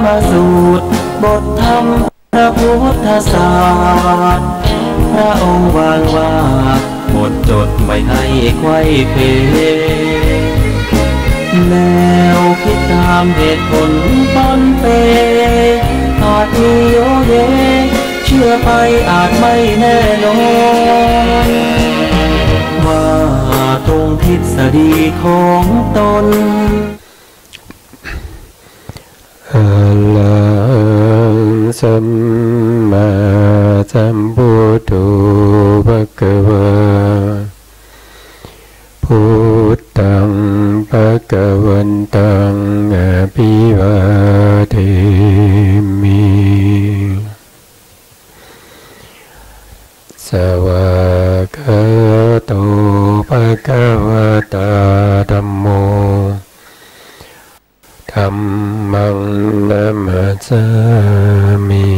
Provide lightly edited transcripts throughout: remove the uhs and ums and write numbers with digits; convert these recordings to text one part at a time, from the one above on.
มาสูตรบทธรรมพระพุทธศาสตร์พระองค์วางว่าบทจดไม่ให้ไขว้เขวแนวคิดตามเหตุผลปนเปอาจมีโยเยเชื่อไปอาจไม่แน่นอนว่าตรงทฤษฎีของตนอะระหังสัมมาสัมพุทโธภะคะวาพุทธังภะคะวันตังอะภิวาเทมิสวากขาโตภะคะวะตาธัมโมธัมมังนัมมัสสามิ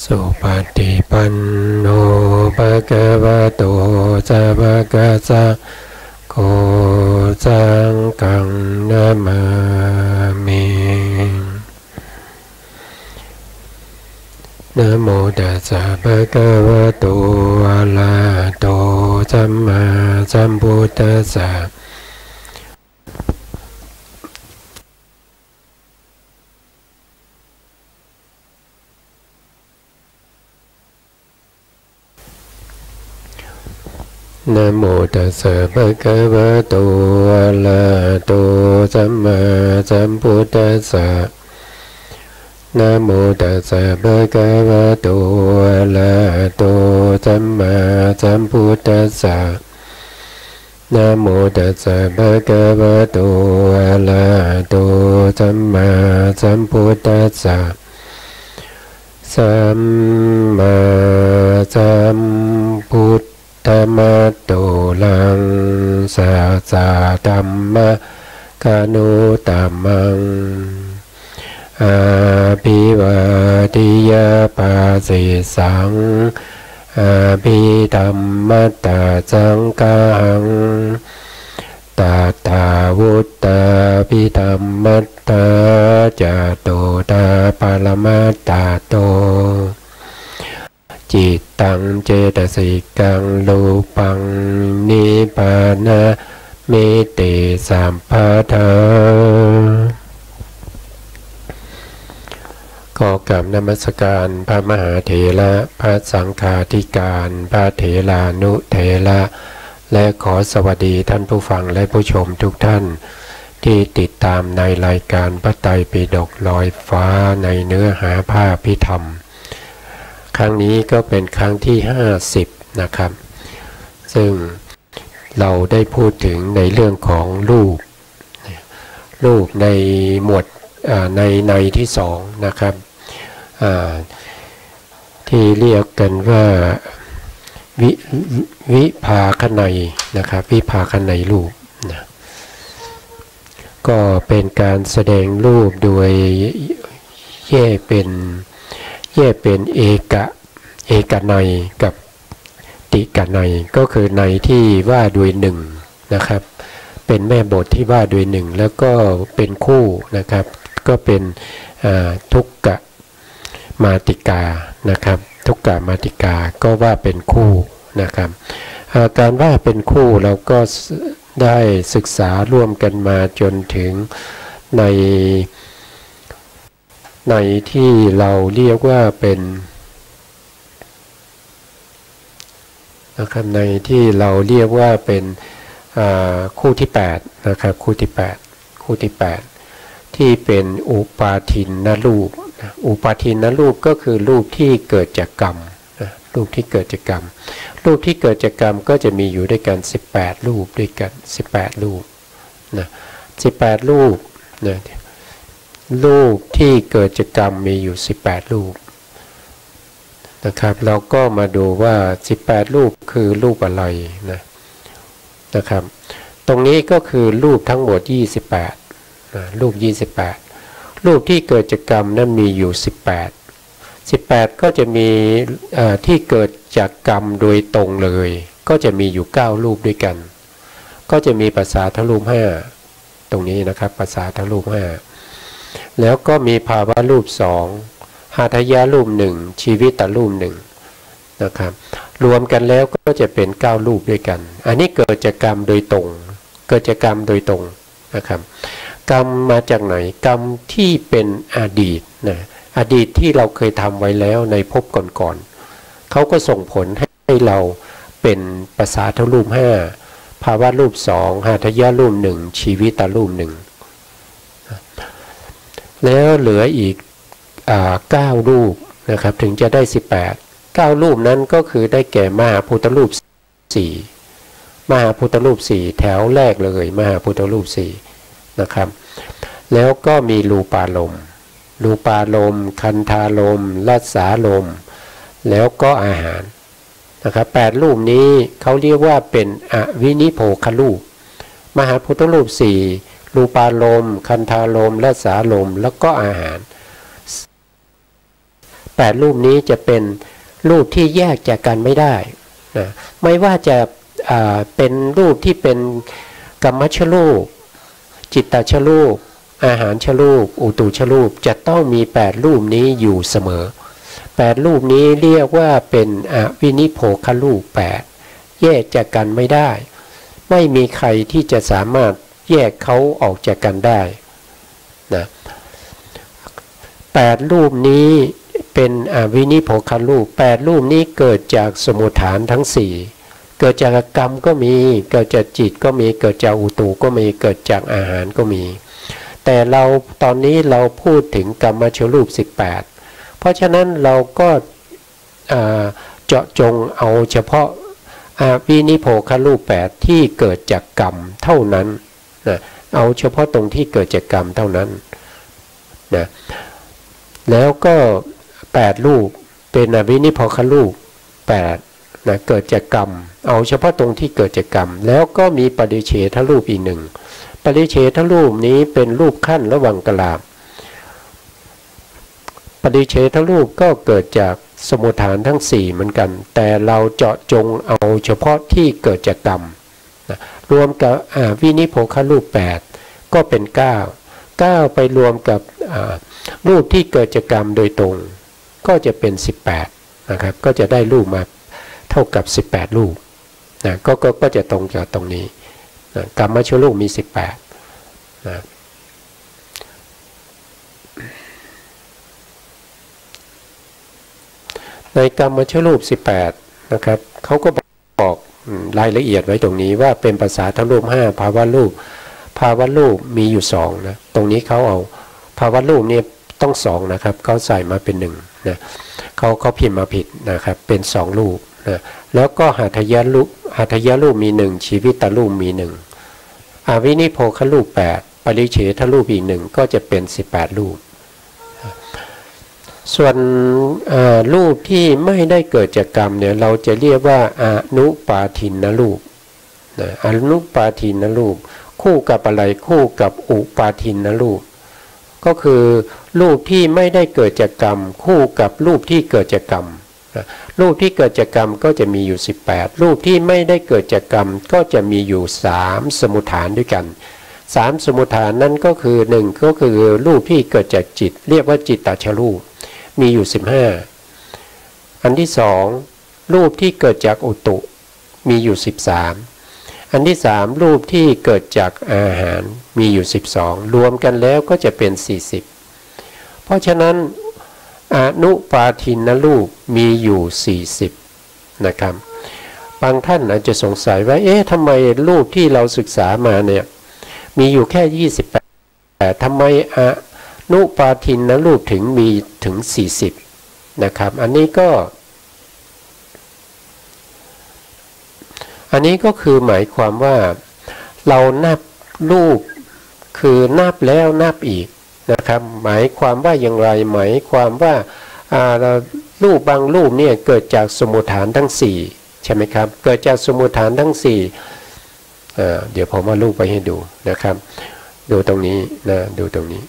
สุปฏิปันโนภะคะวะโตสาวกสังโฆสังฆังนะมามินะโมตัสสะภะคะวะโตอะระหะโตสัมมาสัมพุทธัสสะนะโมตัสสะภะคะวะโตอะระหะโตสัมมาสัมพุทธัสสะนะโมตัสสะภะคะวะโตอะระหะโตสัมมาสัมพุทธัสสะนะโมตัสสะภะคะวะโตอะระหะโตสัมมาสัมพุทธัสสะสัมมาสัมพุทธมัตโตลังสัสสะธัมมะกานุตตัมมังอาภิวาทิยาปาสิสังอาภิธัมมัตตาสังฆังตถาวุตตาภิธัมมัตตาจโตตาปรมัตตาโตจิตตังเจตสิกังรูปังนิพพานะมิติสัมปทาขอกราบนมัสการพระมหาเถระพระสังฆาธิการพระเถรานุเถระและขอสวัสดีท่านผู้ฟังและผู้ชมทุกท่านที่ติดตามในรายการพระไตรปิฎกลอยฟ้าในเนื้อหาพระอภิธรรมครั้งนี้ก็เป็นครั้งที่50นะครับซึ่งเราได้พูดถึงในเรื่องของรูปในหมวดในที่2นะครับที่เรียกกันว่าวิภาคนัยนะครับวิภาคนัยรูปนะก็เป็นการแสดงรูปโดยแยกเป็นเอกนัยกับติกนัยก็คือในที่ว่าโดยหนึ่งนะครับเป็นแม่บทที่ว่าโดยหนึ่งแล้วก็เป็นคู่นะครับก็เป็นทุกกะมาติกานะครับทุกกะมาติกาก็ว่าเป็นคู่นะครับการว่าเป็นคู่เราก็ได้ศึกษาร่วมกันมาจนถึงในที่เราเรียกว่าเป็นนะครับในที่เราเรียกว่าเป็นคู่ที่8นะครับคู่ที่8ที่เป็นอุปาทินนรูปอุปาทินนรูปก็คือรูปที่เกิดจากกรรมรูปที่เกิดจากกรรมรูปที่เกิดจากกรรมก็จะมีอยู่ด้วยกัน18รูปด้วยกัน18รูปนะ18รูปนะรูปที่เกิดจากกรรมมีอยู่18รูป นะครับเราก็มาดูว่า18รูปคือรูปอะไรนะครับตรงนี้ก็คือรูปทั้งหมด28รูป28รูปที่เกิดจากกรรมนั้นมีอยู่18ก็จะมีที่เกิดจากกรรมโดยตรงเลยก็จะมีอยู่9รูปด้วยกันก็จะมีปัสสาทรูป5ตรงนี้นะครับปัสสาทรูป5แล้วก็มีภาวะรูป2หาทยะรูป1ชีวิตตรูป1นะครับรวมกันแล้วก็จะเป็น9รูปด้วยกันอันนี้เกิดจากกรรมโดยตรงเกิดจากกรรมโดยตรงนะครับกรรมมาจากไหนกรรมที่เป็นอดีตอดีตที่เราเคยทำไว้แล้วในภพก่อนๆเขาก็ส่งผลให้เราเป็นปัสสาทรูป5ภาวะรูป2หาทยะรูป1ชีวิตตรูป1แล้วเหลืออีก9รูปนะครับถึงจะได้9รูปนั้นก็คือได้แก่มหาพุทธรูป4มหาพุทธรูป4แถวแรกเลยมหาพุทธรูป4นะครับแล้วก็มีรูปารมณ์คันธารมณ์รัสสารมณ์แล้วก็อาหารนะครับ8รูปนี้เขาเรียกว่าเป็นอวินิโภครูปมหาพุทธรูป4รูปารมณ์คันธารมณ์รัสสารมณ์แล้วก็อาหาร8รูปนี้จะเป็นรูปที่แยกจากกันไม่ได้นะไม่ว่าจะเป็นรูปที่เป็นกัมมัชรูปจิตตชรูปอาหารชรูปอุตุชรูปจะต้องมี8รูปนี้อยู่เสมอ8รูปนี้เรียกว่าเป็นอวินิโภครูป8แยกจากกันไม่ได้ไม่มีใครที่จะสามารถแยกเขาออกจากกันได้นะ8รูปนี้เป็นอวินิโภครูป8รูปนี้เกิดจากสมุฏฐานทั้ง4เกิดจากกรรมก็มีเกิดจากจิตก็มีเกิดจากอุตุก็มีเกิดจากอาหารก็มีแต่เราตอนนี้เราพูดถึงกรรมชรูป18เพราะฉะนั้นเราก็เจาะจงเอาเฉพาะวินิโภครูป8ที่เกิดจากกรรมเท่านั้นนะเอาเฉพาะตรงที่เกิดจากกรรมเท่านั้นนะแล้วก็8รูปเป็นอวินิโภครูป8นะเกิดจากกรรมเอาเฉพาะตรงที่เกิดจากกรรมแล้วก็มีปฏิเฉทรูปอีกหนึ่งปฏิเฉทรูปนี้เป็นรูปขั้นระหว่างกลาบปฏิเฉทรูปก็เกิดจากสมุฏฐานทั้ง4เหมือนกันแต่เราเจาะจงเอาเฉพาะที่เกิดจากกรรมนะรวมกับวินิโภครูป8ก็เป็น9ไปรวมกับรูปที่เกิดจากกรรมโดยตรงก็จะเป็น18นะครับก็จะได้รูปมาเท่ากับ18รูปนะก็จะตรงจากตรงนี้นะกรรมชรูปมี18นะในกรรมชรูป18นะครับเขาก็บอกรายละเอียดไว้ตรงนี้ว่าเป็นภาษาทั้งรูป5ภาวะรูปมีอยู่2นะตรงนี้เขาเอาภาวะรูปเนี่ยต้อง2นะครับเขาใส่มาเป็น1นะเขาพิมพ์มาผิดนะครับเป็น2รูปนะแล้วก็หาทยะรูปมี1ชีวิตตรูปมี1อวินิโภครูป8ปริเฉทรูปอีก1ก็จะเป็น18รูปส่วนรูปที่ไม่ได้เกิดจากกรรมเนี่ยเราจะเรียกว่าอนุปาทินรูปอนุปาทินรูปคู่กับอะไรคู่กับอุปาทินรูปก็คือรูปที่ไม่ได้เกิดจากกรรมคู่กับรูปที่เกิดจากกรรมรูปที่เกิดจากกรรมก็จะมีอยู่18รูปที่ไม่ได้เกิดจากกรรมก็จะมีอยู่3สมุฏฐานด้วยกัน3สมุฏฐานนั้นก็คือ1ก็คือรูปที่เกิดจากจิตเรียกว่าจิตตชรูปมีอยู่15อันที่2รูปที่เกิดจากอุตุมีอยู่13อันที่3รูปที่เกิดจากอาหารมีอยู่12รวมกันแล้วก็จะเป็น40เพราะฉะนั้นอนุปาทินรูปมีอยู่40นะครับบางท่านอาจจะสงสัยว่าทำไมรูปที่เราศึกษามาเนี่ยมีอยู่แค่28ทำไมอนุปาทินรูปถึงมีถึง40นะครับอันนี้ก็คือหมายความว่าเรานับรูปคือนับแล้วนับอีกนะครับหมายความว่าอย่างไรหมายความว่า รูปบางรูปเนี่ยเกิดจากสมุฏฐานทั้ง4ใช่ไหมครับเกิดจากสมุฏฐานทั้ง4เดี๋ยวผมเอารูปไปให้ดูนะครับดูตรงนี้นะดูตรงนี้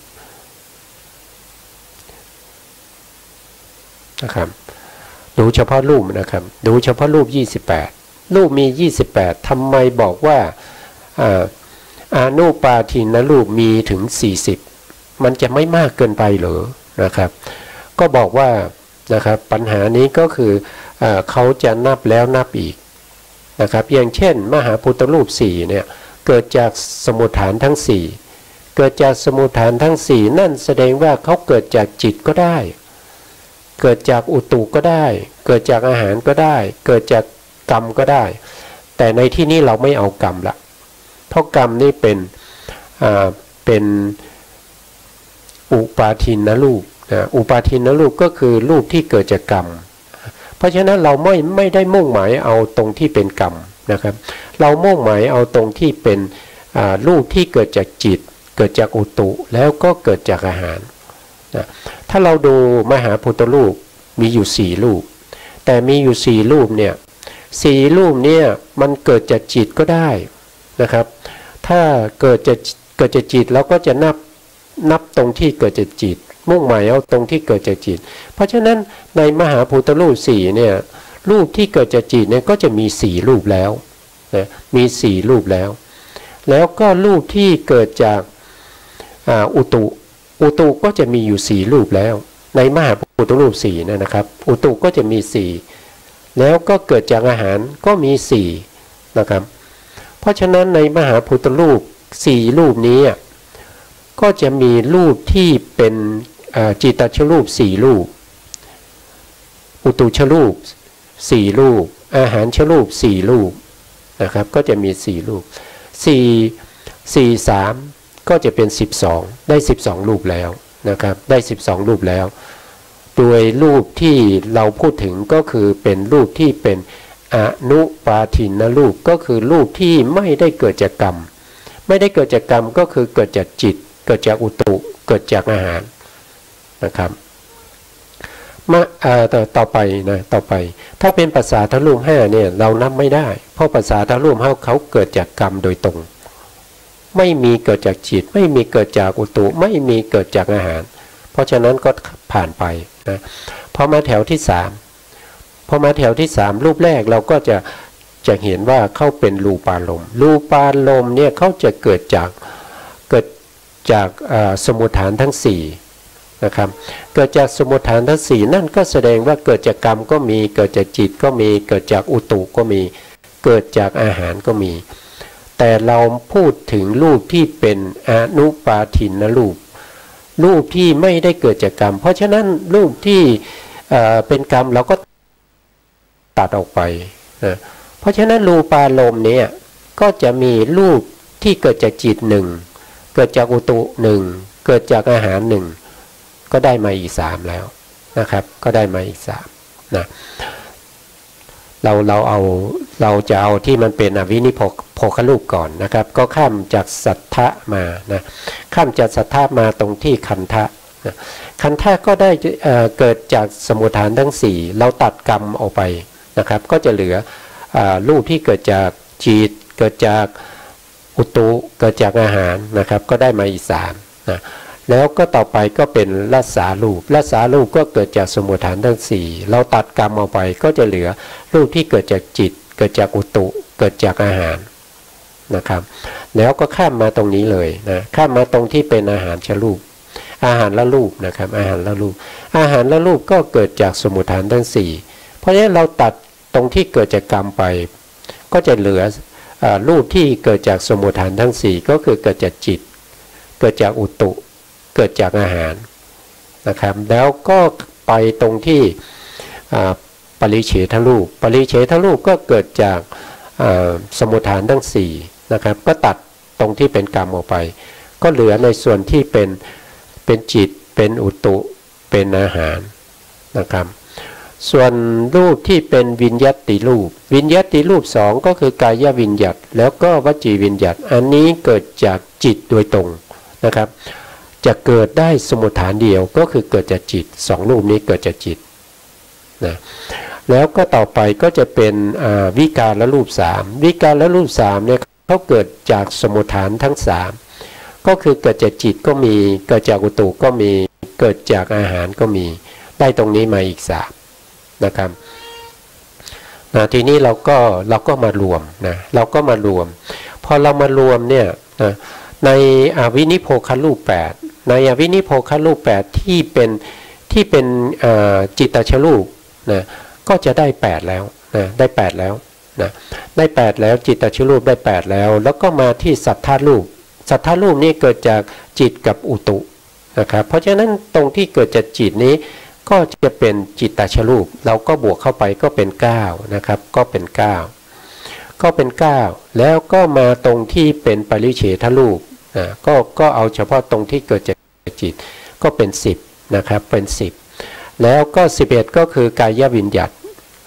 นะครับดูเฉพาะรูปนะครับดูเฉพาะรูป28รูปมี28ทำไมบอกว่าอานุปาทินรูปมีถึง40มันจะไม่มากเกินไปหรือนะครับก็บอกว่านะครับปัญหานี้ก็คือเขาจะนับแล้วนับอีกนะครับอย่างเช่นมหาพุทธรูป4เนี่ยเกิดจากสมุฏฐานทั้ง4เกิดจากสมุฏฐานทั้ง4นั่นแสดงว่าเขาเกิดจากจิตก็ได้เกิดจากอุตุก็ได้เกิดจากอาหารก็ได้เกิดจากกรรมก็ได้แต่ในที่นี้เราไม่เอากรรมละเพราะกรรมนี่เป็นอุปาทินรูปอุปาทินรูปก็คือรูปที่เกิดจากกรรมเพราะฉะนั้นเราไม่ได้มุ่งหมายเอาตรงที่เป็นกรรมนะครับเรามุ่งหมายเอาตรงที่เป็นรูปที่เกิดจากจิตเกิดจากอุตุแล้วก็เกิดจากอาหารนะถ้าเราดูมหาพุทธรูปมีอยู่4รูปแต่มีอยู่4รูปเนี่ย4รูปเนี่ยมันเกิดจากจิตก็ได้นะครับถ้าเกิดจากจิตเราก็จะนับตรงที่เกิดจากจิตมุ่งหมายเอาตรงที่เกิดจากจิตเพราะฉะนั้นในมหาพุทธรูป4เนี่ยรูปที่เกิดจากจิตเนี่ยก็จะมี4รูปแล้วนะมี4รูปแล้วก็รูปที่เกิดจากอุตุก็จะมีอยู่4รูปแล้วในมหาพุทธรูป4นะครับอุตุก็จะมี4แล้วก็เกิดจากอาหารก็มี4นะครับเพราะฉะนั้นในมหาพุทธรูป4รูปนี้ก็จะมีรูปที่เป็นจิตตชรูป4รูปอุตุชรูป4รูปอาหารชรูป4รูปนะครับก็จะมี4รูป3ก็จะเป็น12ได้12รูปแล้วนะครับได้12รูปแล้วโดยรูปที่เราพูดถึงก็คือเป็นรูปที่เป็นอนุปาทินรูปก็คือรูปที่ไม่ได้เกิดจากกรรมไม่ได้เกิดจากกรรมก็คือเกิดจากจิตเกิดจากอุตุเกิดจากอาหารนะครับต่อไปถ้าเป็นภาษาทรูป5เนี่ยเรานับไม่ได้เพราะภาษาทรูป5เขาเกิดจากกรรมโดยตรงไม่มีเกิดจากจิตไม่มีเกิดจากอุตุไม่มีเกิดจากอาหารเพราะฉะนั้นก็ผ่านไปนะพอมาแถวที่3รูปแรกเราก็จะเห็นว่าเขาเป็นรูปารมณ์เนี่ยเขาจะเกิดจากสมุฏฐานทั้ง4นะครับเกิดจากสมุฏฐานทั้ง4นั่นก็แสดงว่าเกิดจากกรรมก็มีเกิดจากจิตก็มีเกิดจากอุตุก็มีเกิดจากอาหารก็มีแต่เราพูดถึงรูปที่เป็นอนุปาทินรูปที่ไม่ได้เกิดจากกรรมเพราะฉะนั้นรูปที่เป็นกรรมเราก็ตัดออกไปนะเพราะฉะนั้นรูปารมณ์เนี่ยก็จะมีรูปที่เกิดจากจิต1เกิดจากอุตุ1เกิดจากอาหาร1ก็ได้มาอีก3แล้วนะครับก็ได้มาอีก3นะเราจะเอาที่มันเป็นอวินิโภครูปก่อนนะครับก็ข้ามจากสัทธะมานะข้ามจากสัทธะมาตรงที่คันธะนะคันธะก็ได้เกิดจากสมุฏฐานทั้ง4เราตัดกรรมออกไปนะครับก็จะเหลือรูปที่เกิดจากจิตเกิดจากอุตุเกิดจากอาหารนะครับก็ได้มาอีก3นะแล้วก็ต่อไปก็เป็นรัสสารูปก็เกิดจากสมุฏฐานทั้ง4เราตัดกรรมออกไปก็จะเหลือรูปที่เกิดจากจิตเกิดจากอุตุเกิดจากอาหารนะครับแล้วก็ข้ามมาตรงนี้เลยนะข้ามมาตรงที่เป็นอาหารชรูปอาหารละรูปนะครับอาหารละรูปก็เกิดจากสมุฏฐานทั้ง4เพราะฉะนั้นเราตัดตรงที่เกิดจากกรรมไปก็จะเหลือรูปที่เกิดจากสมุฏฐานทั้ง4ก็คือเกิดจากจิตเกิดจากอุตุเกิดจากอาหารนะครับแล้วก็ไปตรงที่ปริเฉทรูปก็เกิดจากสมุฏฐานทั้ง4นะครับก็ตัดตรงที่เป็นกรรมออกไปก็เหลือในส่วนที่เป็นจิตเป็นอุตุเป็นอาหารนะครับส่วนรูปที่เป็นวิญญัติรูป2ก็คือกายวิญญัติแล้วก็วจีวิญญัติอันนี้เกิดจากจิตโดยตรงนะครับจะเกิดได้สมุฏฐานเดียวก็คือเกิดจากจิต2รูปนี้เกิดจากจิต นะแล้วก็ต่อไปก็จะเป็นวิการและรูปสามวิการและรูปสามเนี่ยเขาเกิดจากสมุฏฐานทั้งสามก็คือเกิดจากจิตก็มีเกิดจากอุตุก็มีเกิดจากอาหารก็มีได้ตรงนี้มาอีกสามนะครับทีนี้เราก็มารวมนะเราก็มารวมพอเรามารวมเนี่ยในอวินิโพครูป8ในอวินิโพครูป8ที่เป็นจิตตชรูปนะก็จะได้8แล้วนะได้8แล้วนะได้8แล้วจิตตชรูปได้8แล้วก็มาที่สัทธารูปสัทธารูปนี่เกิดจากจิตกับอุตุนะครับเพราะฉะนั้นตรงที่เกิดจากจิตนี้ก็จะเป็นจิตตชรูปเราก็บวกเข้าไปก็เป็น9นะครับก็เป็น9ก็เป็น9แล้วก็มาตรงที่เป็นปริเฉทรูปก็เอาเฉพาะตรงที่เกิดจากจิตก็เป็น10นะครับเป็น10แล้วก็11ก็คือกายวิญญัต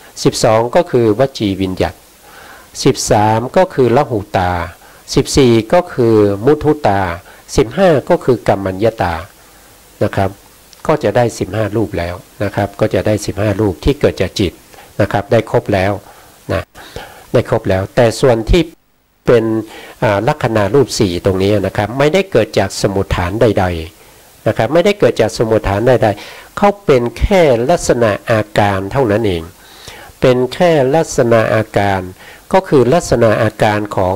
12ก็คือวจีวิญญัต13ก็คือละหุตา14ก็คือมุทุตา15ก็คือกัมมัญญตานะครับก็จะได้15รูปแล้วนะครับก็จะได้15รูปที่เกิดจากจิตนะครับได้ครบแล้วนะได้ครบแล้วแต่ส่วนที่เป็นลักขณะรูป4ตรงนี้นะครับไม่ได้เกิดจากสมุฏฐานใดๆนะครับไม่ได้เกิดจากสมุฏฐานใดๆเขาเป็นแค่ลักษณะอาการเท่านั้นเองเป็นแค่ลักษณะอาการก็คือลักษณะอาการของ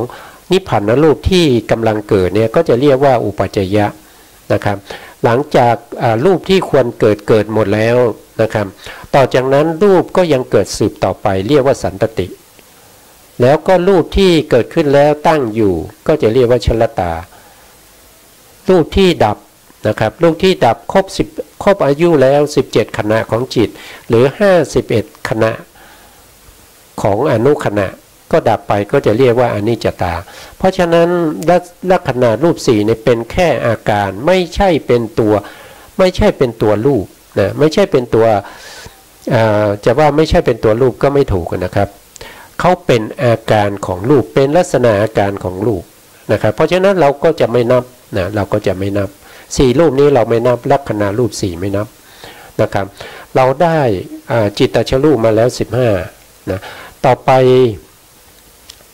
นิพพานรูปที่กำลังเกิดเนี่ยก็จะเรียกว่าอุปัจจยะนะครับหลังจากรูปที่ควรเกิดหมดแล้วนะครับต่อจากนั้นรูปก็ยังเกิดสืบต่อไปเรียกว่าสันตติแล้วก็รูปที่เกิดขึ้นแล้วตั้งอยู่ก็จะเรียกว่าชลตารูปที่ดับนะครับรูปที่ดับครบอายุแล้ว17ขณะของจิตหรือ51ขณะของอนุขณะก็ดับไปก็จะเรียกว่าอนิจจตาเพราะฉะนั้นลักษณะรูป4เนี่ยเป็นแค่อาการไม่ใช่เป็นตัวรูปนะไม่ใช่เป็นตัวจะว่าไม่ใช่เป็นตัวรูปก็ไม่ถูกนะครับเขาเป็นอาการของรูปเป็นลักษณะอาการของรูปนะครับเพราะฉะนั้นเราก็จะไม่นับนะเราก็จะไม่นับ4รูปนี้เราไม่นับลักษณะรูป4ไม่นับนะครับเราได้จิตตชรูปมาแล้ว15นะต่อไป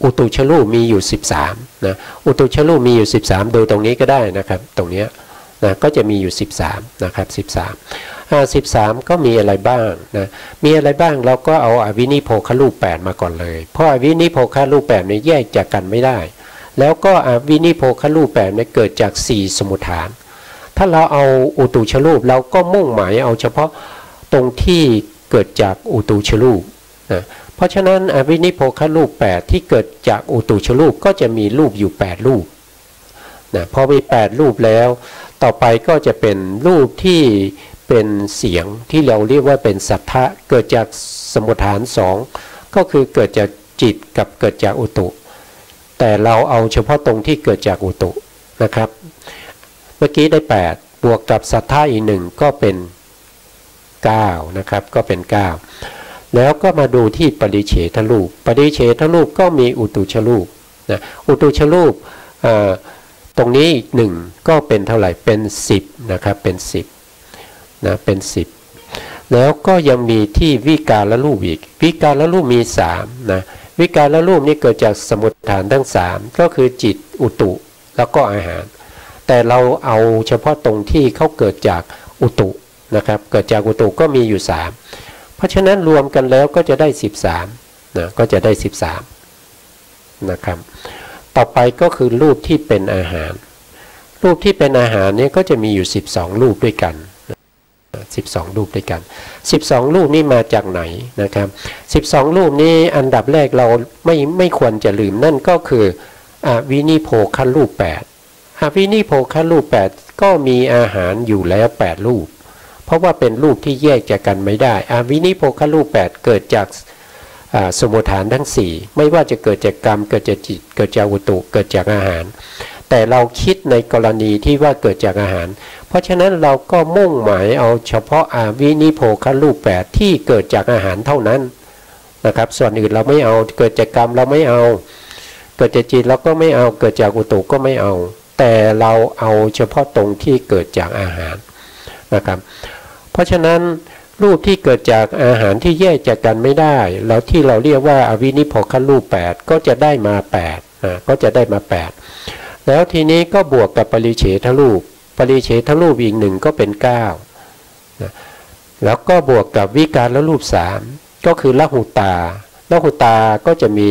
อุตุชรูปมีอยู่13นะอุตุชรูปมีอยู่13ดูตรงนี้ก็ได้นะครับตรงนี้นะก็จะมีอยู่13นะครับ13ก็มีอะไรบ้างนะมีอะไรบ้างเราก็เอาอวินิโพครูป8มาก่อนเลยเพราะอวินิโพครูป8เนี่ยแยกจากกันไม่ได้แล้วก็อวินิโพครูป8เนี่ยเกิดจาก4สมุฏฐานถ้าเราเอาอุตุชรูปเราก็มุ่งหมายเอาเฉพาะตรงที่เกิดจากอุตุชรูปนะเพราะฉะนั้นอวินิโพครูป8ที่เกิดจากอุตุชรูปก็จะมีรูปอยู่8รูปนะพอมี8รูปแล้วต่อไปก็จะเป็นรูปที่เป็นเสียงที่เราเรียกว่าเป็นสัทธะเกิดจากสมุฏฐาน2ก็คือเกิดจากจิตกับเกิดจากอุตุแต่เราเอาเฉพาะตรงที่เกิดจากอุตุนะครับเมื่อกี้ได้8บวกกับสัทธะอีก1ก็เป็น9นะครับก็เป็น9แล้วก็มาดูที่ปริเฉทรูปปริเฉทรูปก็มีอุตุชรูปนะอุตุชรูปตรงนี้อีก1ก็เป็นเท่าไหร่เป็น10นะครับเป็น10นะเป็น10แล้วก็ยังมีที่วิการละรูปอีกวิการละรูปมี3นะวิการละรูปนี้เกิดจากสมุฏฐานทั้ง3ก็คือจิตอุตุแล้วก็อาหารแต่เราเอาเฉพาะตรงที่เขาเกิดจากอุตุนะครับเกิดจากอุตุก็มีอยู่3เพราะฉะนั้นรวมกันแล้วก็จะได้13นะก็จะได้13นะครับต่อไปก็คือรูปที่เป็นอาหารรูปที่เป็นอาหารนี้ก็จะมีอยู่12รูปด้วยกัน12รูปด้วยกัน12รูปนี้มาจากไหนนะครับ12รูปนี้อันดับแรกเราไม่ควรจะลืมนั่นก็คืออวินิโพครูป8อวินิโพครูป8ก็มีอาหารอยู่แล้ว8รูปเพราะว่าเป็นรูปที่แยกจากกันไม่ได้อวินิโพครูป8เกิดจากสมุฏฐานทั้ง4ไม่ว่าจะเกิดจากกรรมเกิดจากจิตเกิดจากอุตุเกิดจากอาหารแต่เราคิดในกรณีที่ว่าเกิดจากอาหารเพราะฉะนั้นเราก็มุ่งหมายเอาเฉพาะอวินิโพครูป8ที่เกิดจากอาหารเท่านั้นนะครับส่วนอื่นเราไม่เอาเกิดจากกรรมเราไม่เอาเกิดจากจิตเราก็ไม่เอาเกิดจากอุตุก็ไม่เอาแต่เราเอาเฉพาะตรงที่เกิดจากอาหารนะครับเพราะฉะนั้น รูปที่เกิดจากอาหารที่แยกจากกันไม่ได้แล้วที่เราเรียกว่าอวินิโพครูป8ก็จะได้มา8ก็จะได้มา8แล้วทีนี้ก็บวกกับปริเฉทรูปอีก1ก็เป็น9นะแล้วก็บวกกับวิการรูป3ก็คือละหุตาก็จะมี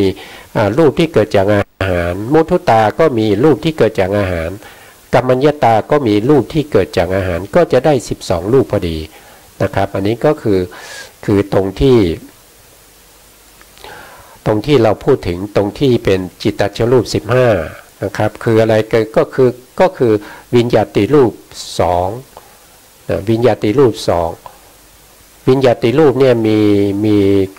รูปที่เกิดจากอาหารมุทุตาก็มีรูปที่เกิดจากอาหารกัมมัญญตาก็มีรูปที่เกิดจากอาหารก็จะได้12รูปพอดีนะครับอันนี้ก็คือตรงที่เราพูดถึงตรงที่เป็นจิตตชรูป15นะครับคืออะไรก็คือวิญญาติรูป2วิญญาติรูป2วิญญาติรูปเนี่ยมี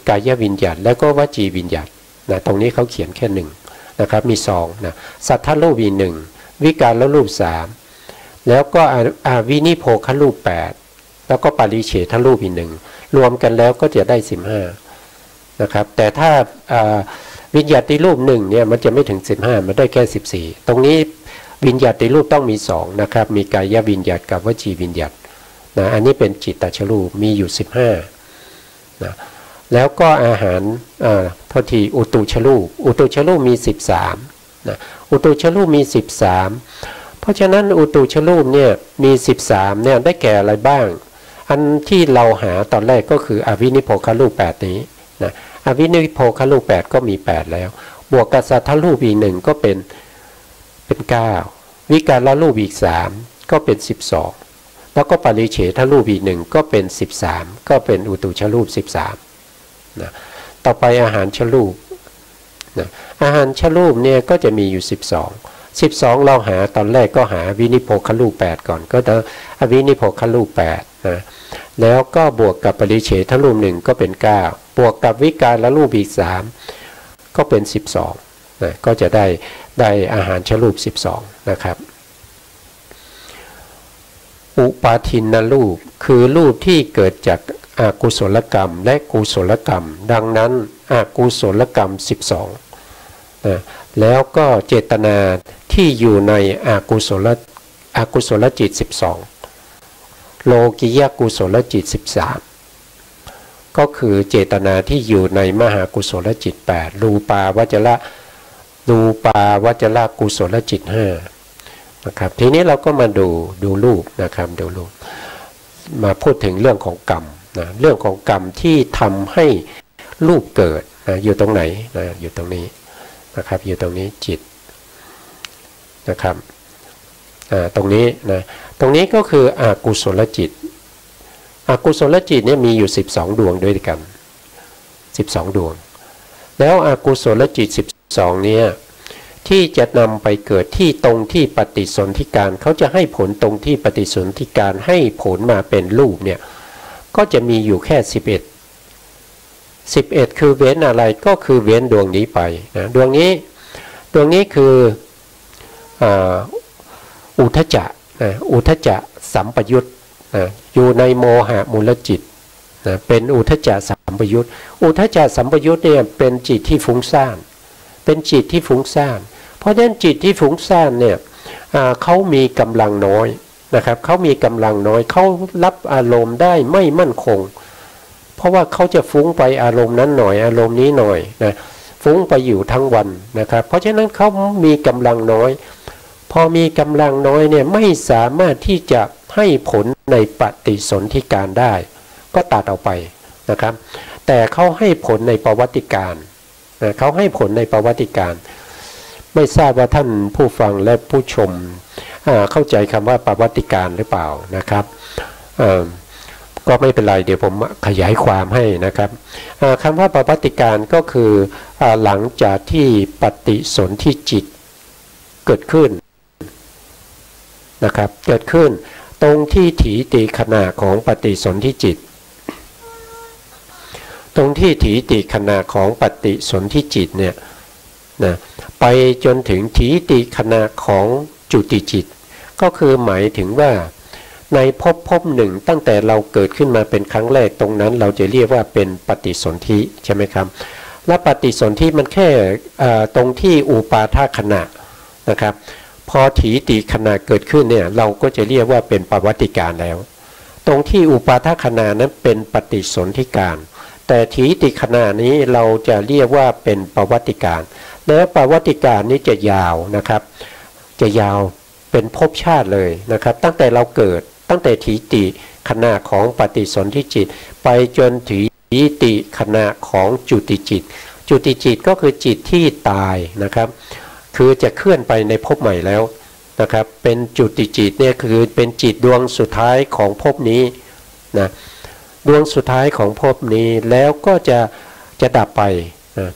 กายวิญญาตแล้วก็วจีวิญญาตนะตรงนี้เขาเขียนแค่1นะครับมี2นะสัทธรูปอีก1วิการรูป3แล้วก็วินิโพครูป8แล้วก็ปาริเฉทรูปอีก1รวมกันแล้วก็จะได้15นะครับแต่ถ้าวิญญาติรูป1เนี่ยมันจะไม่ถึง15มันได้แค่14ตรงนี้วิญญาติรูปต้องมี2นะครับมีกายวิญญาตกับวจีวิญญาตนะอันนี้เป็นจิตตชรูปมีอยู่15นะแล้วก็อาหารโทษทีอุตุชรูปมี13นะอุตุชรูปมี13เพราะฉะนั้นอุตุชรูปเนี่ยมี13เนี่ยได้แก่อะไรบ้างอันที่เราหาตอนแรกก็คืออวินิโพครูป8นี้นะอวินิโพครูป8ก็มี8แล้วบวกกับสัทธรูปอีก1ก็เป็น9วิการรูปอีก3ก็เป็น12แล้วก็ปาริเฉทรูปอีก1ก็เป็น13ก็เป็นอุตุชรูป13นะต่อไปอาหารชรูปนะอาหารชรูปเนี่ยก็จะมีอยู่12เราหาตอนแรกก็หาวินิโพครูป8ก่อนก็จะอวินิโพครูป8นะแล้วก็บวกกับปริเฉทรูป1ก็เป็น9บวกกับวิการรูปอีก3ก็เป็น12นะก็จะได้อาหารชรูป12นะครับอุปาทินรูปคือรูปที่เกิดจากอกุศลกรรมและกุศลกรรมดังนั้นอกุศลกรรม12นะแล้วก็เจตนาที่อยู่ในอกุศลจิต12โลกิยกุศลจิต13ก็คือเจตนาที่อยู่ในมหากุศลจิต8รูปาวจระกุศลจิต5นะครับทีนี้เราก็มาดูรูปนะครับดูรูปมาพูดถึงเรื่องของกรรมนะเรื่องของกรรมที่ทำให้รูปเกิดนะอยู่ตรงไหนนะอยู่ตรงนี้นะครับอยู่ตรงนี้จิตนะครับตรงนี้นะตรงนี้ก็คืออกุศลจิตเนี่ยมีอยู่12ดวงด้วยกัน12ดวงแล้วอกุศลจิต12เนี่ยที่จะนำไปเกิดที่ตรงที่ปฏิสนธิการเขาจะให้ผลตรงที่ปฏิสนธิการให้ผลมาเป็นรูปเนี่ยก็จะมีอยู่แค่11คือเว้นอะไรก็คือเว้นดวงนี้ไปนะดวงนี้คืออุทจจะสัมปยุตนะอยู่ในโมหะมูลจิตนะเป็นอุทจจะสัมปยุตเนี่ยเป็นจิตที่ฟุ้งซ่านเพราะฉะนั้นจิตที่ฟุ้งซ่านเนี่ยเขามีกำลังน้อยนะครับเขามีกำลังน้อยเขารับอารมณ์ได้ไม่มั่นคงเพราะว่าเขาจะฟุ้งไปอารมณ์นั้นหน่อยอารมณ์นี้หน่อยนะฟุ้งไปอยู่ทั้งวันนะครับเพราะฉะนั้นเขามีกำลังน้อยพอมีกำลังน้อยเนี่ยไม่สามารถที่จะให้ผลในปฏิสนธิการได้ก็ตัดออกไปนะครับแต่เขาให้ผลในประวัติการเขาให้ผลในประวัติการไม่ทราบว่าท่านผู้ฟังและผู้ชมเข้าใจคำว่าประวัติการหรือเปล่านะครับก็ไม่เป็นไรเดี๋ยวผมขยายความให้นะครับคำว่าประวัติการก็คือหลังจากที่ปฏิสนธิจิตเกิดขึ้นนะครับเกิดขึ้นตรงที่ถีติขณะของปฏิสนธิจิตตรงที่ถีติขณะของปฏิสนธิจิตเนี่ยนะไปจนถึงถีติขณะของจุติจิตก็คือหมายถึงว่าในภพหนึ่งตั้งแต่เราเกิดขึ้นมาเป็นครั้งแรกตรงนั้นเราจะเรียกว่าเป็นปฏิสนธิใช่ไหมครับและปฏิสนธิมันแค่ตรงที่อุปาทขณะนะครับพอถีติขณะเกิดขึ้นเนี่ยเราก็จะเรียกว่าเป็นประวัติการแล้ว ตรงที่อุปาทขณะนั้นเป็นปฏิสนธิการแต่ถีติขณะนี้เราจะเรียกว่าเป็นปวัติการและปวัติการนี้จะยาวนะครับจะยาวเป็นภพชาติเลยนะครับตั้งแต่เราเกิดตั้งแต่ถีติขณะของปฏิสนธิจิตไปจนถีติขณะของจุติจิตจุติจิตก็คือจิตที่ตายนะครับคือจะเคลื่อนไปในภพใหม่แล้วนะครับเป็นจุติจิตเนี่ยคือเป็นจิตดวงสุดท้ายของภพนี้นะดวงสุดท้ายของภพนี้แล้วก็จะดับไปนะ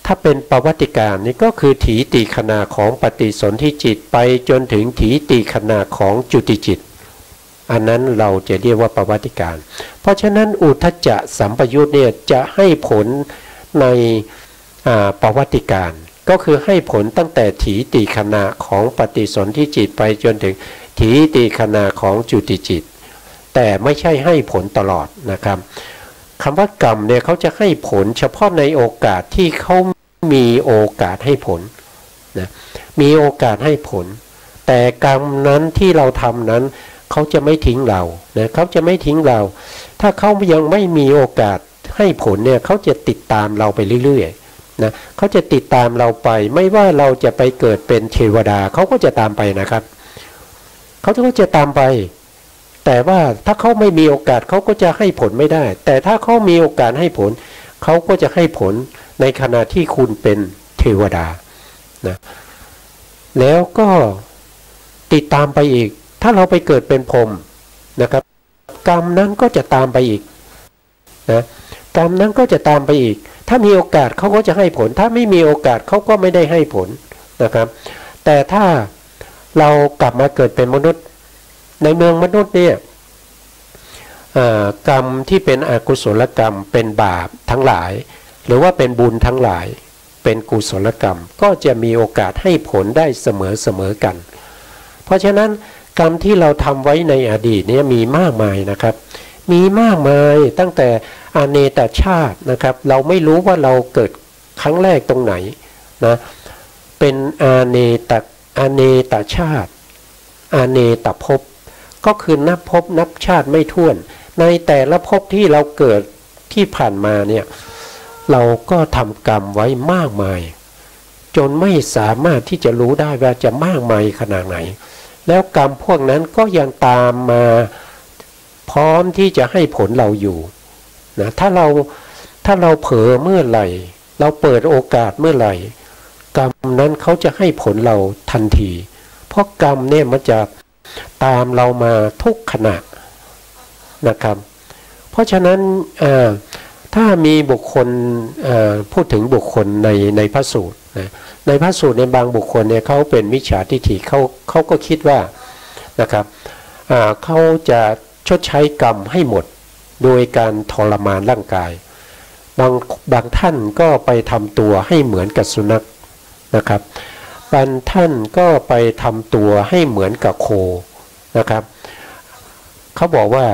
ถ้าเป็นปวัติการนี่ก็คือถีติขณะของปฏิสนธิจิตไปจนถึงถีติขณะของจุติจิตอันนั้นเราจะเรียกว่าปวัติการเพราะฉะนั้นอุทธัจจะสัมปยุตเนี่ยจะให้ผลในปวัติการก็คือให้ผลตั้งแต่ถีติขณะของปฏิสนธิจิตไปจนถึงถีติขณะของจุติจิตแต่ไม่ใช่ให้ผลตลอดนะครับคำว่ากรรมเนี่ยเขาจะให้ผลเฉพาะในโอกาสที่เขามีโอกาสให้ผลนะมีโอกาสให้ผลแต่กรรมนั้นที่เราทำนั้นเขาจะไม่ทิ้งเรานะเขาจะไม่ทิ้งเราถ้าเขายังไม่มีโอกาสให้ผลเนี่ยเขาจะติดตามเราไปเรื่อยๆนะเขาจะติดตามเราไปไม่ว่าเราจะไปเกิดเป็นเทวดาเขาก็จะตามไปนะครับเขาก็จะตามไปแต่ว่าถ้าเขาไม่มีโอกาสเขาก็จะให้ผลไม่ได้แต่ถ้าเขามีโอกาสให้ผลเขาก็จะให้ผลในขณะที่คุณเป็นเทวดานะแล้วก็ติดตามไปอีกถ้าเราไปเกิดเป็นพรหมนะครับกรรมนั้นก็จะตามไปอีกนะกรรมนั้นก็จะตามไปอีกถ้ามีโอกาสเขาก็จะให้ผลถ้าไม่มีโอกาสเขาก็ไม่ได้ให้ผลนะครับแต่ถ้าเรากลับมาเกิดเป็นมนุษย์ในเมืองมนุษย์เนี่ยกรรมที่เป็นอกุศลกรรมเป็นบาปทั้งหลายหรือว่าเป็นบุญทั้งหลายเป็นกุศลกรรมก็จะมีโอกาสให้ผลได้เสมอกันเพราะฉะนั้นกรรมที่เราทำไว้ในอดีตเนี่ยมีมากมายนะครับมีมากมายตั้งแต่อเนตชาตินะครับเราไม่รู้ว่าเราเกิดครั้งแรกตรงไหนนะเป็นอเนตชาติอเนตภพก็คือนับภพนับชาติไม่ถ้วนในแต่ละภพที่เราเกิดที่ผ่านมาเนี่ยเราก็ทำกรรมไว้มากมายจนไม่สามารถที่จะรู้ได้ว่าจะมากมายขนาดไหนแล้วกรรมพวกนั้นก็ยังตามมาพร้อมที่จะให้ผลเราอยู่นะถ้าเราเผลอเมื่อไหร่เราเปิดโอกาสเมื่อไหร่กรรมนั้นเขาจะให้ผลเราทันทีเพราะกรรมเนี่ยมันจะตามเรามาทุกขณะนะครับเพราะฉะนั้นถ้ามีบุคคลพูดถึงบุคคลในพระสูตรนะในพระสูตรในบางบุคคลเนี่ยเขาเป็นมิจฉาทิฏฐิเขาก็คิดว่านะครับเขาจะชดใช้กรรมให้หมดโดยการทรมานร่างกายบางท่านก็ไปทำตัวให้เหมือนกับสุนัขนะครับบางท่านก็ไปทำตัวให้เหมือนกับโคนะครับเขาบอกว่า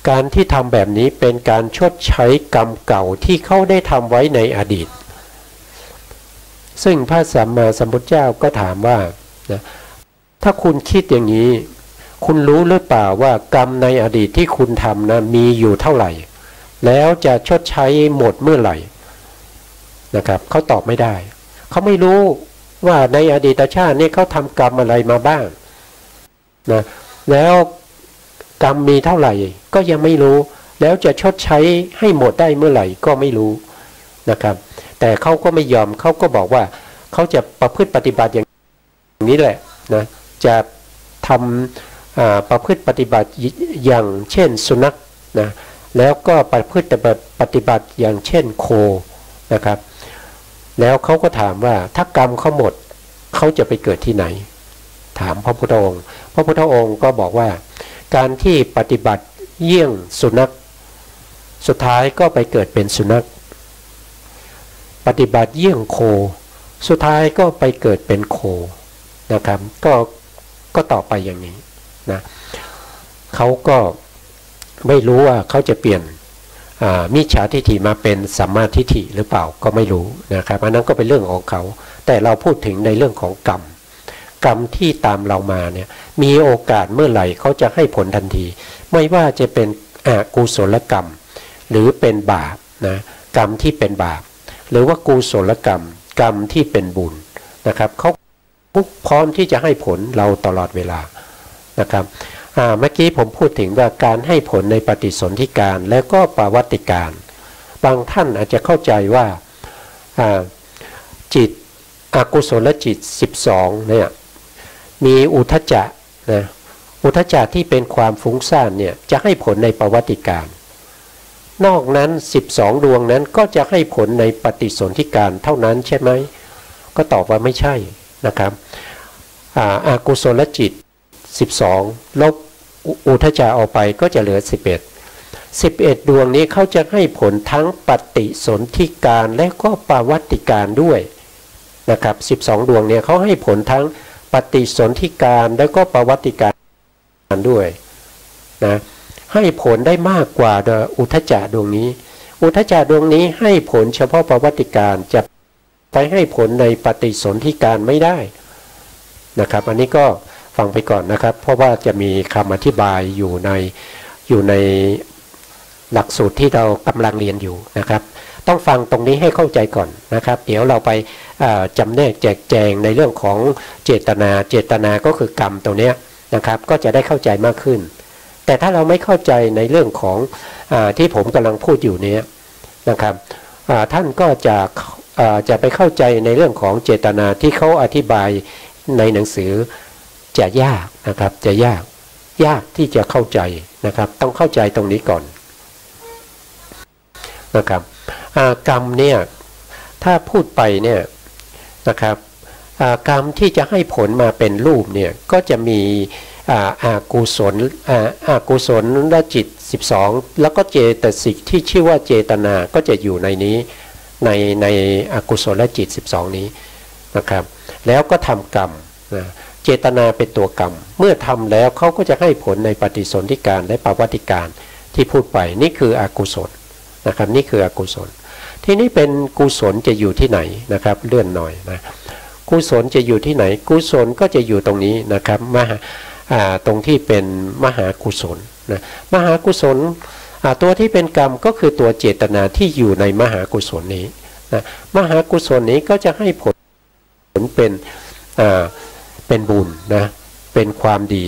การที่ทำแบบนี้เป็นการชดใช้กรรมเก่าที่เขาได้ทำไว้ในอดีตซึ่งพระสัมมาสัมพุทธเจ้าก็ถามว่านะถ้าคุณคิดอย่างนี้คุณรู้หรือเปล่าว่ากรรมในอดีตที่คุณทำนะมีอยู่เท่าไหร่แล้วจะชดใช้หมดเมื่อไหร่นะครับเขาตอบไม่ได้เขาไม่รู้ว่าในอดีตชาตินี้เขาทำกรรมอะไรมาบ้างนะแล้วกรรมมีเท่าไหร่ก็ยังไม่รู้แล้วจะชดใช้ให้หมดได้เมื่อไหร่ก็ไม่รู้นะครับแต่เขาก็ไม่ยอมเขาก็บอกว่าเขาจะประพฤติปฏิบัติอย่างนี้แหละนะจะทำประพฤติปฏิบัติอย่างเช่นสุนัขนะแล้วก็ประพฤติปฏิบัติอย่างเช่นโคนะครับแล้วเขาก็ถามว่าถ้ากรรมเขาหมดเขาจะไปเกิดที่ไหนถามพระพุทธองค์พระพุทธองค์ก็บอกว่าการที่ปฏิบัติเยี่ยงสุนัขสุดท้ายก็ไปเกิดเป็นสุนัขปฏิบัติเยี่ยงโคสุดท้ายก็ไปเกิดเป็นโคนะครับก็ต่อไปอย่างนี้นะเขาก็ไม่รู้ว่าเขาจะเปลี่ยนมิจฉาทิฏฐิมาเป็นสัมมาทิฏฐิหรือเปล่าก็ไม่รู้นะครับอันนั้นก็เป็นเรื่องของเขาแต่เราพูดถึงในเรื่องของกรรม กรรมที่ตามเรามาเนี่ยมีโอกาสเมื่อไหร่เขาจะให้ผลทันทีไม่ว่าจะเป็นอกุศลกรรมหรือเป็นบาปนะกรรมที่เป็นบาปหรือว่ากุศลกรรมกรรมที่เป็นบุญนะครับเขาพร้อมที่จะให้ผลเราตลอดเวลานะครับเมื่อกี้ผมพูดถึงว่าการให้ผลในปฏิสนธิการและก็ปวัติการบางท่านอาจจะเข้าใจว่าจิตอกุศลจิต12เนี่ยมีอุทธัจจะนะอุทธัจจะที่เป็นความฟุ้งซ่านเนี่ยจะให้ผลในปวัติการนอกนั้น12ดวงนั้นก็จะให้ผลในปฏิสนธิการเท่านั้นใช่ไหมก็ตอบว่าไม่ใช่นะครับอกุศลจิต12ลบอุทธัจจะออกไปก็จะเหลือ11ดวงนี้เขาจะให้ผลทั้งปฏิสนธิการและก็ปวัติการด้วยนะครับ12ดวงเนี่ยเขาให้ผลทั้งปฏิสนธิการและก็ปวัติการด้วยนะให้ผลได้มากกว่าอุทธัจจะดวงนี้อุทธัจจะดวงนี้ให้ผลเฉพาะปวัติการจะไปให้ผลในปฏิสนธิการไม่ได้นะครับอันนี้ก็ฟังไปก่อนนะครับเพราะว่าจะมีคำอธิบายอยู่ในหลักสูตรที่เรากำลังเรียนอยู่นะครับต้องฟังตรงนี้ให้เข้าใจก่อนนะครับเดี๋ยวเราไปจำแนกแจกแจงในเรื่องของเจตนาก็คือกรรมตัวเนี้ยนะครับก็จะได้เข้าใจมากขึ้นแต่ถ้าเราไม่เข้าใจในเรื่องของที่ผมกำลังพูดอยู่นี้นะครับท่านก็จะไปเข้าใจในเรื่องของเจตนาที่เขาอธิบายในหนังสือจะยากนะครับจะยากที่จะเข้าใจนะครับต้องเข้าใจตรงนี้ก่อนนะครับกรรมเนี่ยถ้าพูดไปเนี่ยนะครับกรรมที่จะให้ผลมาเป็นรูปเนี่ยก็จะมีกุศลจิต12แล้วก็เจตสิกที่ชื่อว่าเจตนาก็จะอยู่ในนี้ในอกุศลจิต12นี้นะครับแล้วก็ทำกรรมนะเจตนาเป็นตัวกรรมเมื่อทำแล้วเขาก็จะให้ผลในปฏิสนธิการและปวัติการที่พูดไปนี่คืออกุศลนะครับนี่คืออกุศลที่นี่เป็นกุศลจะอยู่ที่ไหนนะครับเลื่อนหน่อยนะกุศลจะอยู่ที่ไหนกุศลก็จะอยู่ตรงนี้นะครับตรงที่เป็นมหากุศลนะมหากุศลตัวที่เป็นกรรมก็คือตัวเจตนาที่อยู่ในมหากุศลนี้นะมหากุศลนี้ก็จะให้ผลเป็นบุญนะเป็นความดี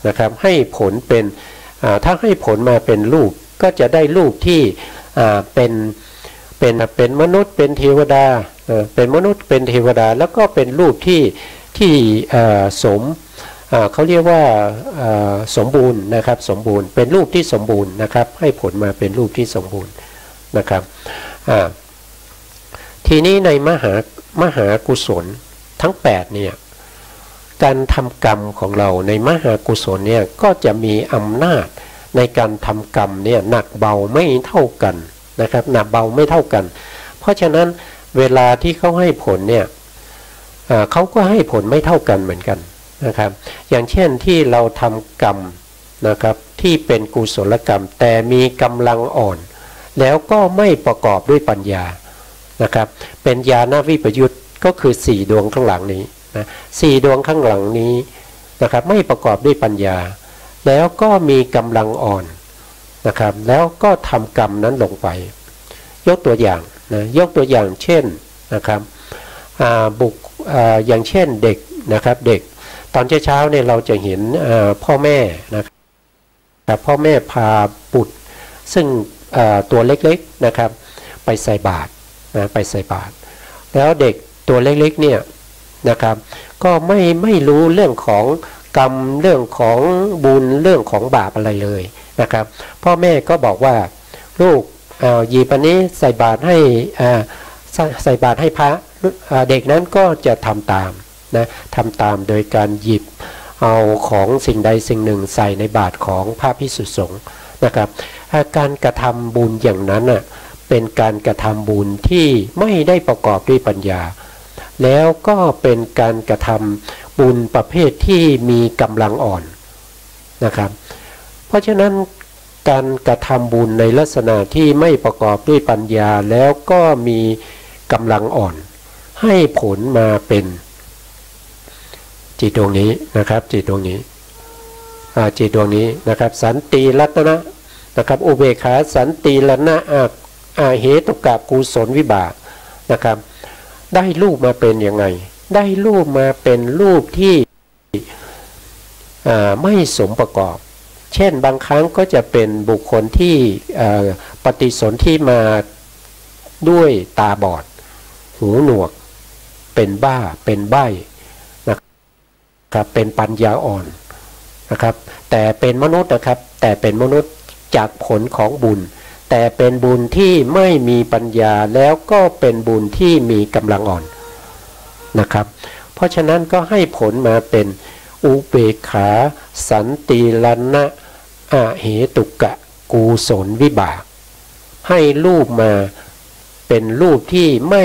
นะครับให้ผลเป็นถ้าให้ผลมาเป็นรูปก็จะได้รูปที่เป็นมนุษย์เป็นเทวดาเป็นมนุษย์เป็นเทวดาแล้วก็เป็นรูปที่เขาเรียกว่าสมบูรณ์นะครับสมบูรณ์เป็นรูปที่สมบูรณ์นะครับให้ผลมาเป็นรูปที่สมบูรณ์นะครับทีนี้ในมหากุศลทั้ง8เนี่ยการทำกรรมของเราในมหากุศลเนี่ยก็จะมีอำนาจในการทำกรรมเนี่ยหนักเบาไม่เท่ากันนะครับหนักเบาไม่เท่ากันเพราะฉะนั้นเวลาที่เขาให้ผลเนี่ยเขาก็ให้ผลไม่เท่ากันเหมือนกันนะครับอย่างเช่นที่เราทำกรรมนะครับที่เป็นกุศลกรรมแต่มีกำลังอ่อนแล้วก็ไม่ประกอบด้วยปัญญานะครับเป็นญาณวิปยุตก็คือ4ดวงข้างหลังนี้นะ4ดวงข้างหลังนี้นะครับไม่ประกอบด้วยปัญญาแล้วก็มีกำลังอ่อนนะครับแล้วก็ทำกรรมนั้นลงไปยกตัวอย่างนะยกตัวอย่างเช่นนะครับอย่างเช่นเด็กนะครับเด็กตอนเช้าเนี่ยเราจะเห็นพ่อแม่นะครับพ่อแม่พาบุตรซึ่งตัวเล็กๆนะครับไปใส่บาตรนะไปใส่บาตรแล้วเด็กตัวเล็กๆเนี่ยนะครับก็ไม่รู้เรื่องของกรรมเรื่องของบุญเรื่องของบาปอะไรเลยนะครับพ่อแม่ก็บอกว่าลูกหยิบอันนี้ใส่บาตรให้ใส่บาตรให้พระเด็กนั้นก็จะทำตามนะทำตามโดยการหยิบเอาของสิ่งใดสิ่งหนึ่งใส่ในบาตรของพระภิกษุสงฆ์นะครับการกระทำบุญอย่างนั้นเป็นการกระทำบุญที่ไม่ได้ประกอบด้วยปัญญาแล้วก็เป็นการกระทำบุญประเภทที่มีกำลังอ่อนนะครับเพราะฉะนั้นการกระทำบุญในลักษณะที่ไม่ประกอบด้วยปัญญาแล้วก็มีกำลังอ่อนให้ผลมาเป็น จิตดวงนี้นะครับจิตดวงนี้จิตดวงนี้นะครับสันติรัตนะนะครับอุเบกขาสันติรัตนะเหตุกะกุศลวิบากนะครับได้รูปมาเป็นยังไงได้รูปมาเป็นรูปที่ไม่สมประกอบเช่นบางครั้งก็จะเป็นบุคคลที่ปฏิสนธิมาด้วยตาบอดหูหนวกเป็นบ้าเป็นใบ้นะครับเป็นปัญญาอ่อนนะครับแต่เป็นมนุษย์นะครับแต่เป็นมนุษย์จากผลของบุญแต่เป็นบุญที่ไม่มีปัญญาแล้วก็เป็นบุญที่มีกำลังอ่อนนะครับเพราะฉะนั้นก็ให้ผลมาเป็นอุเบกขาสันติรณะเหตุกะกุศลวิบากให้รูปมาเป็นรูปที่ไม่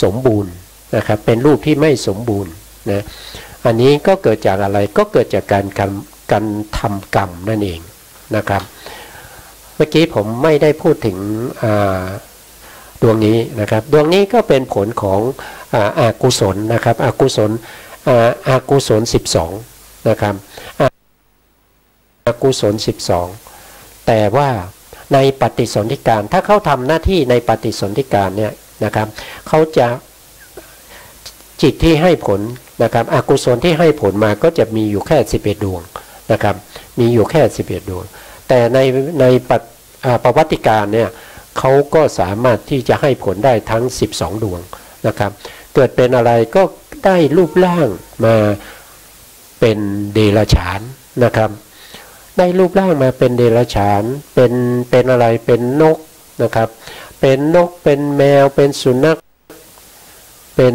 สมบูรณ์นะครับเป็นรูปที่ไม่สมบูรณ์นะอันนี้ก็เกิดจากอะไรก็เกิดจากการทำกรรมนั่นเองนะครับเมื่อกี้ผมไม่ได้พูดถึงดวงนี้นะครับดวงนี้ก็เป็นผลของอกุศลนะครับอกุศล12นะครับอกุศล12แต่ว่าในปฏิสนธิการถ้าเขาทำหน้าที่ในปฏิสนธิการเนี่ยนะครับเขาจะจิตที่ให้ผลนะครับอกุศลที่ให้ผลมาก็จะมีอยู่แค่11ดวงนะครับมีอยู่แค่11ดวงแต่ในประวัติการเนี่ยเขาก็สามารถที่จะให้ผลได้ทั้ง12ดวงนะครับเกิดเป็นอะไรก็ได้รูปร่างมาเป็นเดรัจฉานนะครับได้รูปร่างมาเป็นเดรัจฉานเป็นอะไรเป็นนกนะครับเป็นนกเป็นแมวเป็นสุนัขเป็น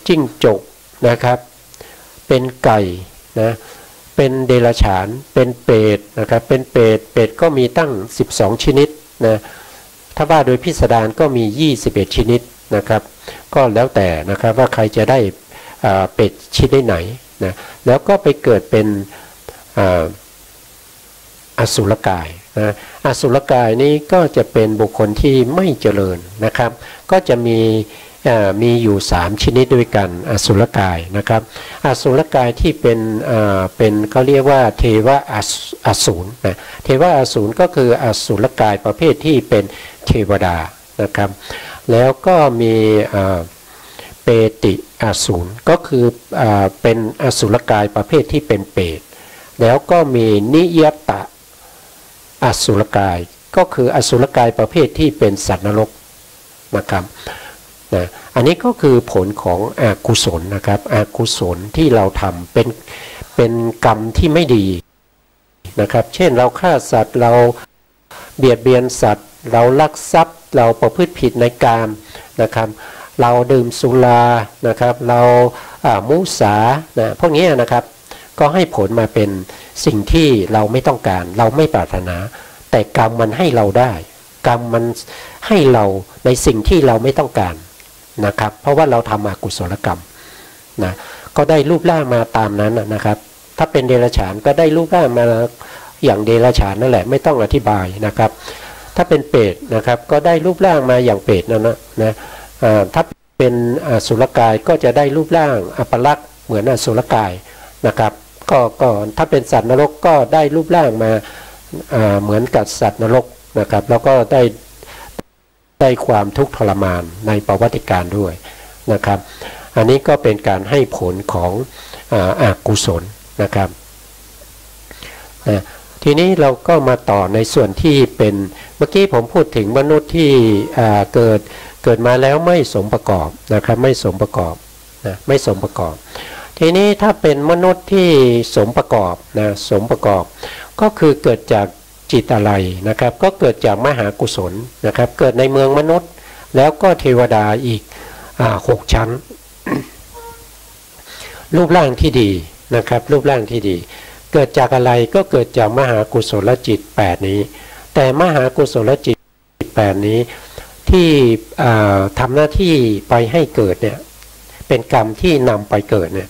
จิ้งจกนะครับเป็นไก่นะเป็นเดรัจฉานเป็นเปรตนะครับเป็นเปรตก็มีตั้ง12ชนิดนะถ้าว่าโดยพิสดารก็มี21ชนิดนะครับก็แล้วแต่นะครับว่าใครจะได้เป็ดชนิดไหนนะแล้วก็ไปเกิดเป็นอสุรกายนะอสุรกายนี้ก็จะเป็นบุคคลที่ไม่เจริญนะครับก็จะมีอยู่3ชนิดด้วยกันอสุรกายนะครับอสุรกายที่เป็นเขาเรียกว่าเทวะอสูรนะเทวะอสูรก็คืออสุรกายประเภทที่เป็นเทวดานะครับแล้วก็มีเปติอสูรก็คือเป็นอสุรกายประเภทที่เป็นเปรตแล้วก็มีนิยตะอสุรกายก็คืออสุรกายประเภทที่เป็นสัตว์นรกนะครับนะอันนี้ก็คือผลของอกุศลนะครับอกุศลที่เราทำเป็นกรรมที่ไม่ดีนะครับเช่นเราฆ่าสัตว์เราเบียดเบียนสัตว์เราลักทรัพย์เราประพฤติผิดในกามนะครับเราดื่มสุรานะครับเรามุสานะพวกนี้นะครับก็ให้ผลมาเป็นสิ่งที่เราไม่ต้องการเราไม่ปรารถนาแต่กรรมมันให้เราได้กรรมมันให้เราในสิ่งที่เราไม่ต้องการนะครับเพราะว่าเราทำอกุศลกรรมนะก็ได้รูปร่างมาตามนั้นนะครับถ้าเป็นเดรัจฉานก็ได้รูปร่างมาอย่างเดรัจฉานนั่นแหละไม่ต้องอธิบายนะครับถ้าเป็นเปรตนะครับก็ได้รูปร่างมาอย่างเปรตนั่นนะถ้าเป็นอสุรกายก็จะได้รูปร่างอัปลักษณ์เหมือนอสุรกายนะครับก็ถ้าเป็นสัตว์นรกก็ได้รูปร่างมาเหมือนกับสัตว์นรกนะครับแล้วก็ได้ความทุกข์ทรมานในประวัติการด้วยนะครับอันนี้ก็เป็นการให้ผลของอกุศลนะครับทีนี้เราก็มาต่อในส่วนที่เป็นเมื่อกี้ผมพูดถึงมนุษย์ที่เกิดมาแล้วไม่สมประกอบนะครับไม่สมประกอบนะไม่สมประกอบทีนี้ถ้าเป็นมนุษย์ที่สมประกอบนะสมประกอบก็คือเกิดจากจิตอะไรนะครับก็เกิดจากมหากุศลนะครับเกิดในเมืองมนุษย์แล้วก็เทวดาอีก6ชั้น รูปร่างที่ดีนะครับรูปร่างที่ดีเกิดจากอะไรก็เกิดจากมหากุศลจิต8นี้แต่มหากุศลจิต8นี้ที่ทำหน้าที่ไปให้เกิดเนี่ยเป็นกรรมที่นำไปเกิดเนี่ย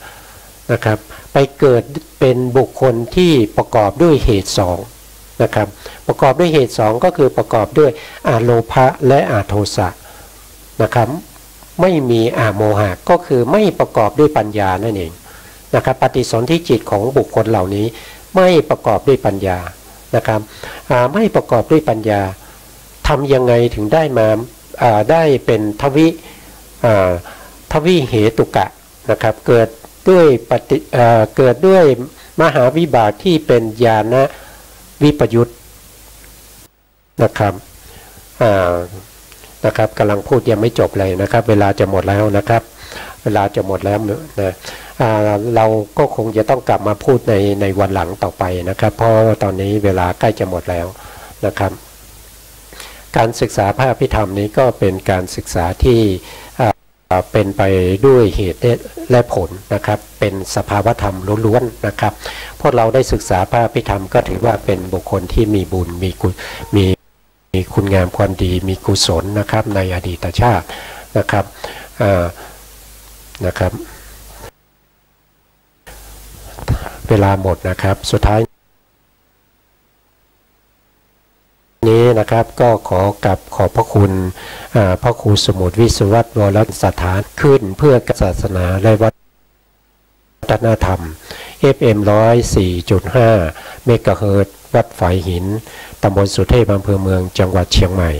นะครับไปเกิดเป็นบุคคลที่ประกอบด้วยเหตุ2นะครับประกอบด้วยเหตุ2ก็คือประกอบด้วยโลภะและโทสะนะครับไม่มีโมหะก็คือไม่ประกอบด้วยปัญญานั่นเอง นะครับปฏิสนธิจิตของบุคคลเหล่านี้ไม่ประกอบด้วยปัญญานะครับไม่ประกอบด้วยปัญญาทำยังไงถึงได้มาได้เป็นทวิเหตุกะนะครับเกิดด้วยมหาวิบากที่เป็นญาณวิปยุตนะครับกำลังพูดยังไม่จบเลยนะครับเวลาจะหมดแล้วนะครับเวลาจะหมดแล้วนะเราก็คงจะต้องกลับมาพูดในวันหลังต่อไปนะครับเพราะตอนนี้เวลาใกล้จะหมดแล้วนะครับการศึกษาพระอภิธรรมนี้ก็เป็นการศึกษาที่เป็นไปด้วยเหตุและผลนะครับเป็นสภาวธรรมล้วนๆนะครับพวกเราได้ศึกษาพระอภิธรรมก็ถือว่าเป็นบุคคลที่มีบุญมีคุณงามความดีมีกุศลนะครับในอดีตชาตินะครับเวลาหมดนะครับสุดท้ายนี้นะครับก็ขอบพระคุณพระครูสมุทรวิสุวัตรวรสถานขึ้นเพื่อศาสนาและวัฒนธรรม FM 104.5 เมกะเฮิรตซ์วัดฝายหินตำบลสุเทพอำเภอเมืองจังหวัดเชียงใหม่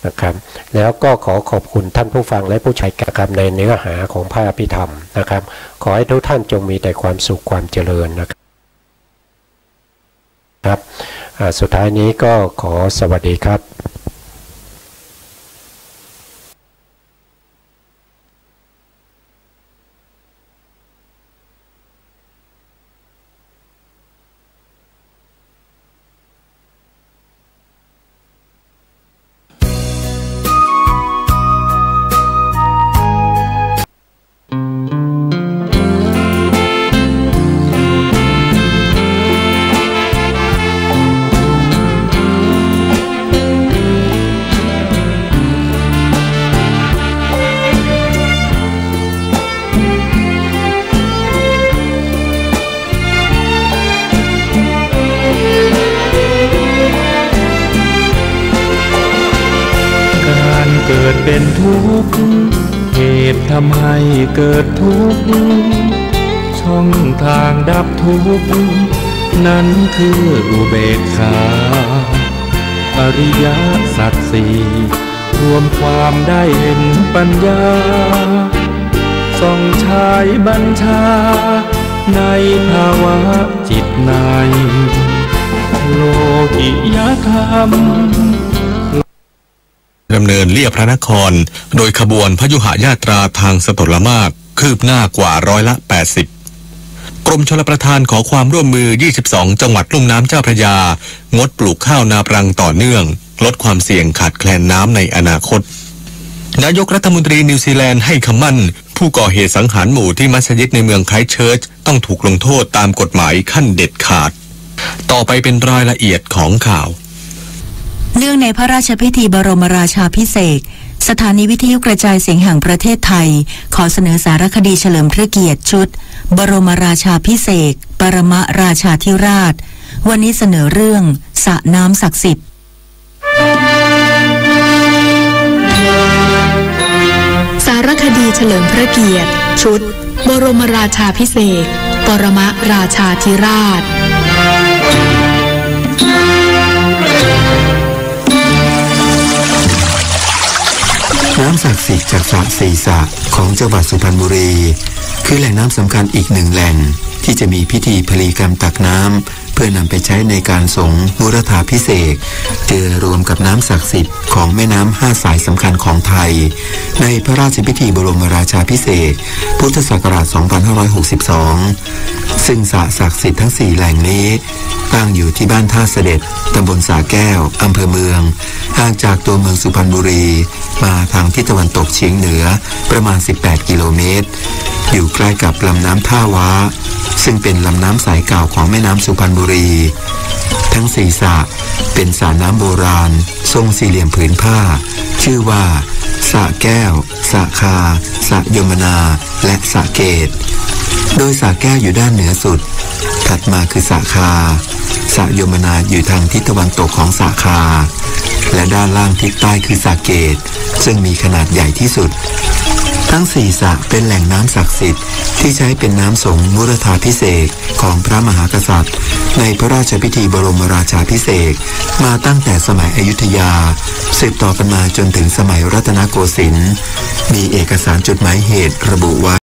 นะครับแล้วก็ขอบคุณท่านผู้ฟังและผู้ใช้การในเนื้อหาของพระอภิธรรมนะครับขอให้ทุกท่านจงมีแต่ความสุขความเจริญนะครับสุดท้ายนี้ก็ขอสวัสดีครับเป็นทุกข์เหตุทำให้เกิดทุกข์ช่องทางดับทุกข์นั้นคืออุเบกขาอริยสัจสี่รวมความได้เห็นปัญญาส่องฉายบัญชาในภาวะจิตในโลกิยธรรมดำเนินเลียบพระนครโดยขบวนพยุหญาตราทางสถลมากคืบหน้ากว่า80%กรมชลประทานขอความร่วมมือ22จังหวัดลุ่มน้ำเจ้าพระยางดปลูกข้าวนาปรังต่อเนื่องลดความเสี่ยงขาดแคลนน้ำในอนาคตนายกรัฐมนตรีนิวซีแลนด์ให้คำมั่นผู้ก่อเหตุสังหารหมู่ที่มัสยิดในเมืองไครสต์เชิร์ชต้องถูกลงโทษตามกฎหมายขั้นเด็ดขาดต่อไปเป็นรายละเอียดของข่าวเนื่องในพระราชพิธีบรมราชาภิเษกสถานีวิทยุกระจายเสียงแห่งประเทศไทยขอเสนอสารคดีเฉลิมพระเกียรติชุดบรมราชาภิเษกปรมราชาธิราชวันนี้เสนอเรื่องสระน้ำศักดิ์สิทธิ์สารคดีเฉลิมพระเกียรติชุดบรมราชาภิเษกปรมราชาธิราชน้ำศักดิ์สิทธิ์จากสระสีสระของจังหวัดสุพรรณบุรีคือแหล่งน้ำสำคัญอีกหนึ่งแหล่งที่จะมีพิธีพลีกรรมตักน้ำเพื่อนำไปใช้ในการสงฆ์มุรธาภิเษกเจือรวมกับน้ำศักดิ์สิทธิ์ของแม่น้ำ5สายสำคัญของไทยในพระราชพิธีบรมราชาภิเษกพุทธศักราช 2562 ซึ่งสระศักดิ์สิทธิ์ทั้ง4แหล่งนี้ตั้งอยู่ที่บ้านท่าเสด็จตำบลสาแก้วอำเภอเมืองห่างจากตัวเมืองสุพรรณบุรีมาทางทิศตะวันตกเฉียงเหนือประมาณ18กิโลเมตรอยู่ใกล้กับลำน้ำท่าว้าซึ่งเป็นลำน้ำสายเก่าของแม่น้ำสุพรรณบุรีทั้ง4สระเป็นสระน้ำโบราณทรงสี่เหลี่ยมผืนผ้าชื่อว่าสระแก้วสระคาสระยมนาและสระเกตโดยสระแก้วอยู่ด้านเหนือสุดถัดมาคือสระคาสระยมนาอยู่ทางทิศตะวันตกของสระคาและด้านล่างทิศใต้คือสระเกตซึ่งมีขนาดใหญ่ที่สุด ทั้ง4สระเป็นแหล่งน้ำศักดิ์สิทธิ์ที่ใช้เป็นน้ำสงฆ์มุรธาภิเษกของพระมหากษัตริย์ในพระราชพิธีบรมราชาภิเษกมาตั้งแต่สมัยอยุธยาสืบต่อกันมาจนถึงสมัยรัตนโกสินทร์มีเอกสารจดหมายเหตุระบุไว้